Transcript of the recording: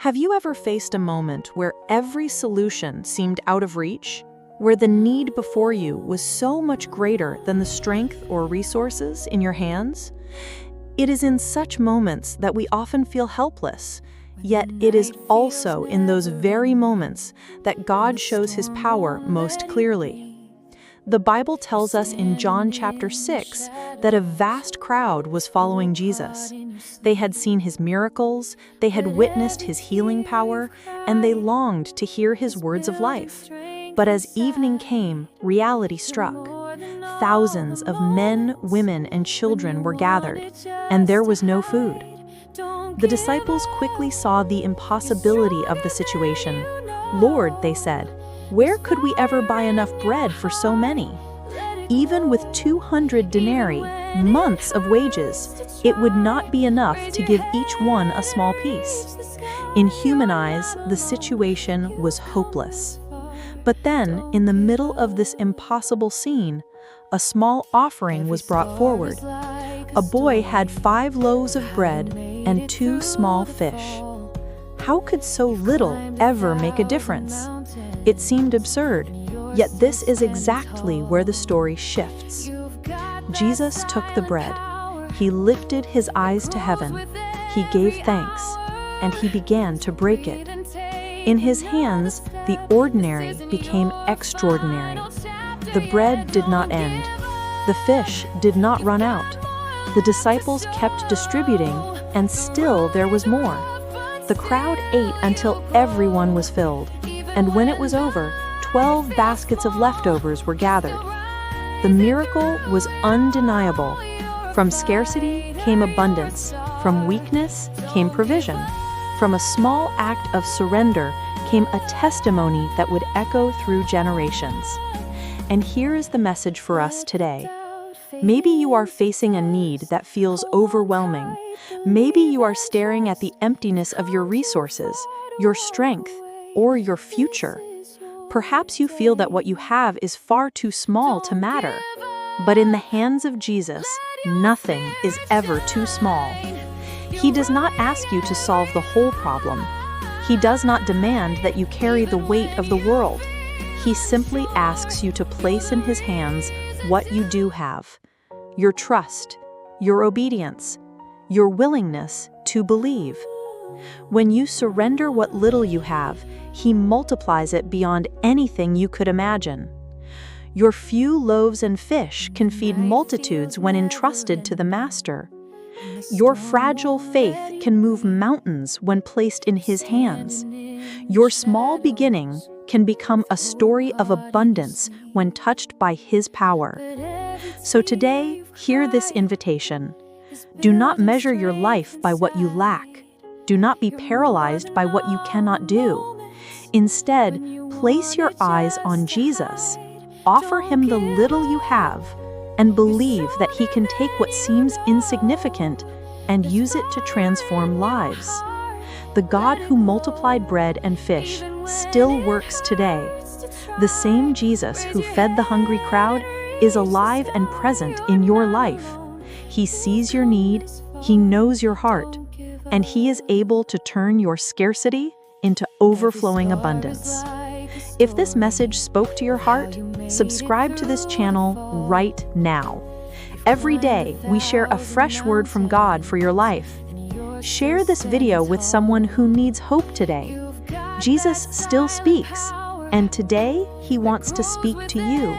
Have you ever faced a moment where every solution seemed out of reach? Where the need before you was so much greater than the strength or resources in your hands? It is in such moments that we often feel helpless, yet it is also in those very moments that God shows His power most clearly. The Bible tells us in John chapter 6 that a vast crowd was following Jesus. They had seen His miracles, they had witnessed His healing power, and they longed to hear His words of life. But as evening came, reality struck. Thousands of men, women, and children were gathered, and there was no food. The disciples quickly saw the impossibility of the situation. "Lord," they said, "where could we ever buy enough bread for so many?" Even with 200 denarii, months of wages, it would not be enough to give each one a small piece. In human eyes, the situation was hopeless. But then, in the middle of this impossible scene, a small offering was brought forward. A boy had 5 loaves of bread and 2 small fish. How could so little ever make a difference? It seemed absurd, yet this is exactly where the story shifts. Jesus took the bread. He lifted His eyes to heaven. He gave thanks, and He began to break it. In His hands, the ordinary became extraordinary. The bread did not end. The fish did not run out. The disciples kept distributing, and still there was more. The crowd ate until everyone was filled, and when it was over, 12 baskets of leftovers were gathered. The miracle was undeniable. From scarcity came abundance. From weakness came provision. From a small act of surrender came a testimony that would echo through generations. And here is the message for us today. Maybe you are facing a need that feels overwhelming. Maybe you are staring at the emptiness of your resources, your strength, or your future. Perhaps you feel that what you have is far too small to matter. But in the hands of Jesus, nothing is ever too small. He does not ask you to solve the whole problem. He does not demand that you carry the weight of the world. He simply asks you to place in His hands what you do have: your trust, your obedience, your willingness to believe. When you surrender what little you have, He multiplies it beyond anything you could imagine. Your few loaves and fish can feed multitudes when entrusted to the Master. Your fragile faith can move mountains when placed in His hands. Your small beginning can become a story of abundance when touched by His power. So today, hear this invitation. Do not measure your life by what you lack. Do not be paralyzed by what you cannot do. Instead, place your eyes on Jesus. Offer Him the little you have, and believe that He can take what seems insignificant and use it to transform lives. The God who multiplied bread and fish still works today. The same Jesus who fed the hungry crowd is alive and present in your life. He sees your need, He knows your heart, and He is able to turn your scarcity into overflowing abundance. If this message spoke to your heart, subscribe to this channel right now. Every day, we share a fresh word from God for your life. Share this video with someone who needs hope today. Jesus still speaks, and today He wants to speak to you.